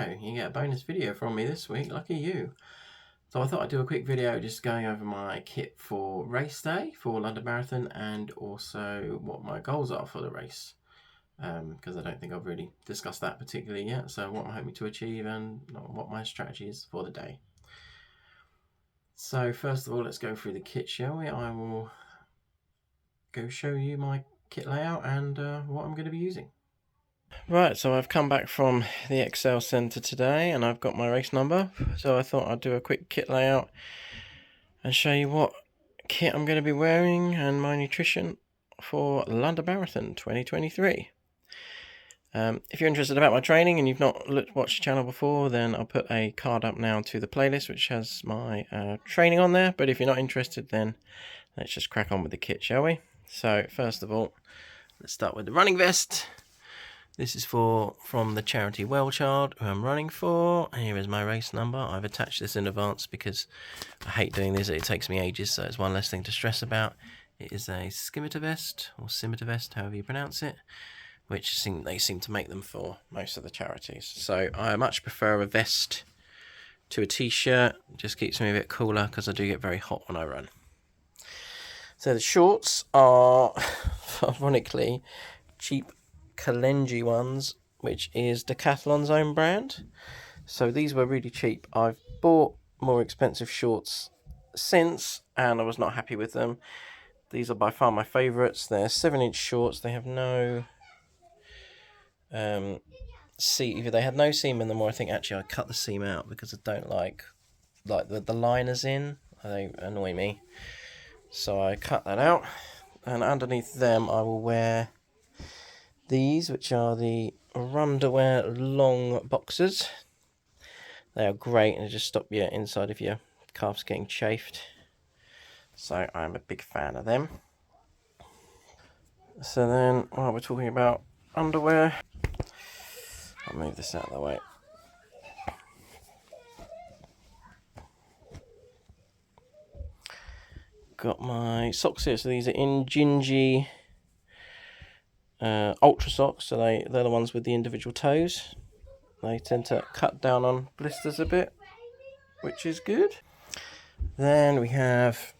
go. You get a bonus video from me this week. Lucky you. So I thought I'd do a quick video just going over my kit for race day for London Marathon and also what my goals are for the race. Because I don't think I've really discussed that particularly yet. So what I'm hoping to achieve and what my strategy is for the day. So first of all, let's go through the kit, shall we? I will go show you my kit layout and what I'm going to be using. Right, so I've come back from the Excel Centre today and I've got my race number. So I thought I'd do a quick kit layout and show you what kit I'm going to be wearing and my nutrition for London Marathon 2023. If you're interested about my training and you've not watched the channel before, then I'll put a card up now to the playlist which has my training on there. But if you're not interested, then let's just crack on with the kit, shall we? So first of all, let's start with the running vest. This is from the charity Wellchild, who I'm running for. Here is my race number. I've attached this in advance because I hate doing this. It takes me ages, so it's one less thing to stress about. It is a scimitar vest, or scimitar vest, however you pronounce it, which they seem to make them for most of the charities. So I much prefer a vest to a t-shirt. It just keeps me a bit cooler because I do get very hot when I run. So the shorts are, ironically, cheap Kalenji ones, which is Decathlon's own brand. So these were really cheap. I've bought more expensive shorts since and I was not happy with them. These are by far my favourites. They're 7-inch shorts. They have no seam. They had no seam in them, or I think actually I cut the seam out because I don't like the liners in. They annoy me. So I cut that out, and underneath them I will wear these, which are the Runderwear long boxers. They are great and they just stop your inside of your calves getting chafed. So I'm a big fan of them. So then, while we're talking about underwear, I'll move this out of the way. Got my socks here, so these are Injinji Ultra socks, so they're the ones with the individual toes. They tend to cut down on blisters a bit, which is good. Then we have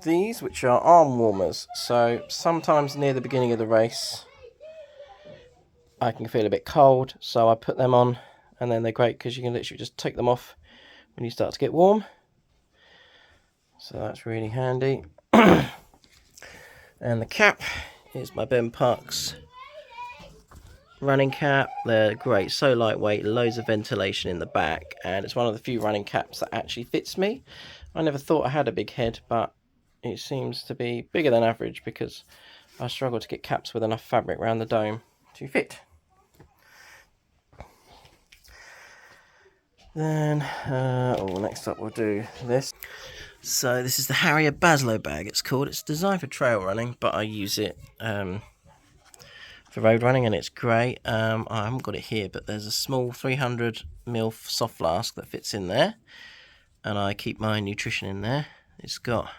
these, which are arm warmers. So sometimes near the beginning of the race I can feel a bit cold, so I put them on, and then they're great because you can literally just take them off when you start to get warm. So that's really handy. And the cap is my Ben Parks running cap. They're great, so lightweight, loads of ventilation in the back, and it's one of the few running caps that actually fits me. I never thought I had a big head, but it seems to be bigger than average because I struggle to get caps with enough fabric around the dome to fit. Then, next up we'll do this. So this is the Harrier Baslow bag, it's called. It's designed for trail running, but I use it for road running, and it's great. I haven't got it here, but there's a small 300ml soft flask that fits in there, and I keep my nutrition in there. It's got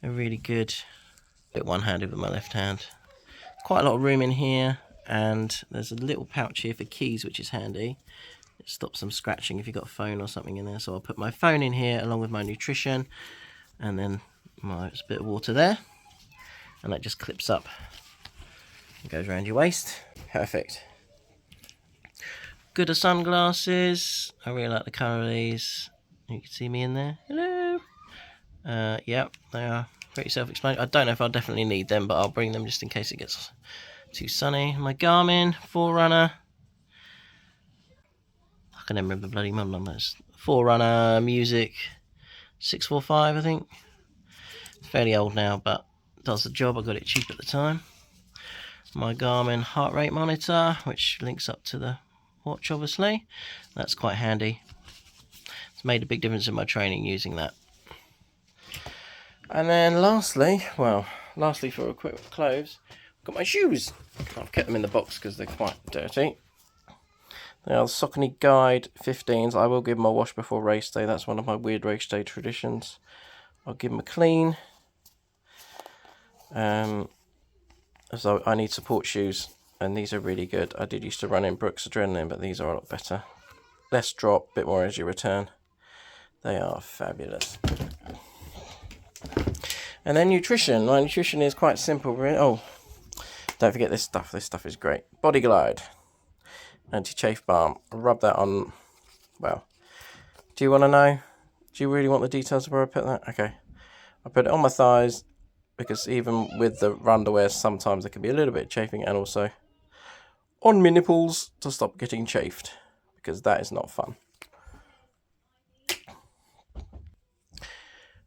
a really good, bit one-handed with my left hand. Quite a lot of room in here, and there's a little pouch here for keys, which is handy. It stops them scratching if you've got a phone or something in there. So I'll put my phone in here along with my nutrition, and then a bit of water there, and that just clips up and goes around your waist. Perfect. Good sunglasses. I really like the colour of these. You can see me in there. Hello. Yep, they are pretty self-explanatory. I don't know if I'll definitely need them, but I'll bring them just in case it gets too sunny. My Garmin Forerunner. I can never remember the bloody model numbers. Forerunner Music 645, I think. It's fairly old now, but does the job. I got it cheap at the time. My Garmin heart rate monitor, which links up to the watch, obviously. That's quite handy. It's made a big difference in my training using that. And then lastly for a quick clothes, I've got my shoes. I've kept them in the box because they're quite dirty. They are the Saucony Guide 15s. I will give them a wash before race day. That's one of my weird race day traditions. I'll give them a clean. So I need support shoes, and these are really good. I did used to run in Brooks Adrenaline, but these are a lot better. less drop, bit more energy return. They are fabulous. And then nutrition. My nutrition is quite simple, really. Oh, don't forget this stuff. This stuff is great. Body Glide anti-chafe balm. Rub that on. Well, do you want to know? Do you really want the details of where I put that? Okay. I put it on my thighs because even with the underwear, sometimes there can be a little bit of chafing, and also on my nipples to stop getting chafed, because that is not fun.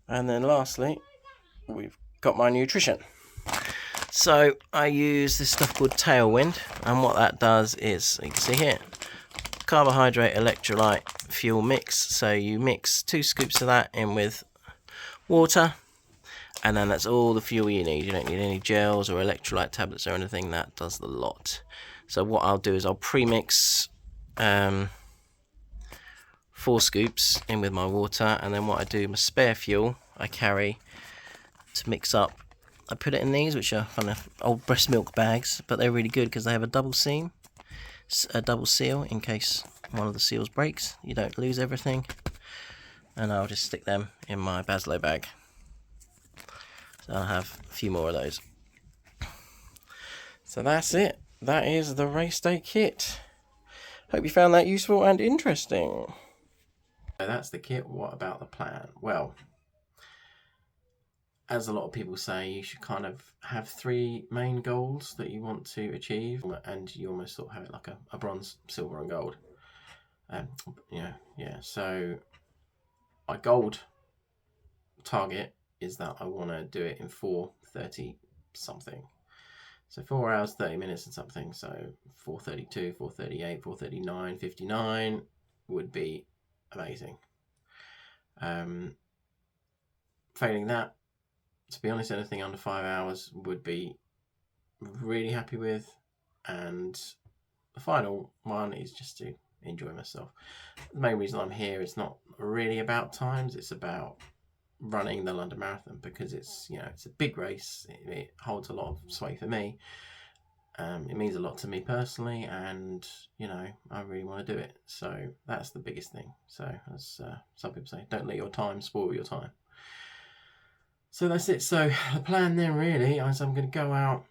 And then lastly, we've got my nutrition. So I use this stuff called Tailwind, and what that does is, you can see here, carbohydrate, electrolyte, fuel mix. So you mix 2 scoops of that in with water, and then that's all the fuel you need. You don't need any gels or electrolyte tablets or anything. That does the lot. So what I'll do is I'll pre-mix 4 scoops in with my water, and then what I do, my spare fuel I carry to mix up. I put it in these, which are kind of old breast milk bags, but they're really good because they have a double seal in case one of the seals breaks. You don't lose everything. And I'll just stick them in my Baslo bag. So I'll have a few more of those. So that's it. That is the race day kit. Hope you found that useful and interesting. So that's the kit. What about the plan? Well, as a lot of people say, you should kind of have 3 main goals that you want to achieve, and you almost sort of have it like a bronze, silver and gold. So my gold target is that I want to do it in 4:30 something. So 4 hours, 30 minutes and something. So 4:32, 4:38, 4:39, 59 would be amazing. Failing that, to be honest, anything under 5 hours would be really happy with. And the final one is just to enjoy myself. The main reason I'm here is not really about times, it's about running the London Marathon, because it's a big race. It holds a lot of sway for me. It means a lot to me personally, and I really want to do it. So that's the biggest thing. So as some people say, don't let your time spoil your time. So that's it. So the plan then really is I'm going to go out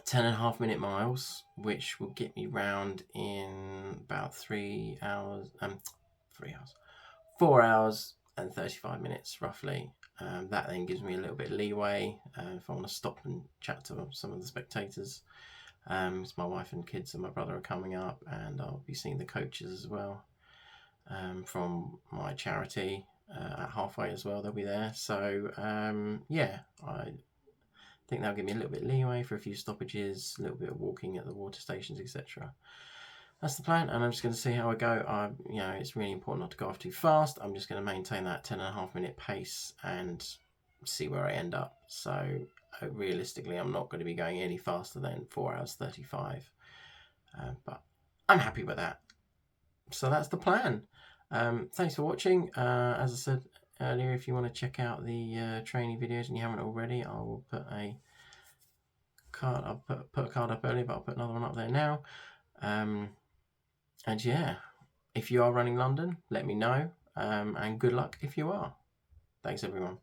10.5 minute miles, which will get me round in about 4 hours and 35 minutes roughly. That then gives me a little bit of leeway if I want to stop and chat to some of the spectators. My wife and kids and my brother are coming up, and I'll be seeing the coaches as well from my charity at halfway as well. They'll be there. So I think that'll give me a little bit of leeway for a few stoppages, a little bit of walking at the water stations, etc. That's the plan, and I'm just going to see how I go. It's really important not to go off too fast. I'm just going to maintain that 10.5 minute pace and see where I end up. So realistically, I'm not going to be going any faster than 4 hours 35, but I'm happy with that. So that's the plan. Thanks for watching. As I said earlier, if you want to check out the training videos and you haven't already, I will put a card. I'll put a card up earlier, but I'll put another one up there now. And yeah, if you are running London, let me know, and good luck if you are. Thanks everyone.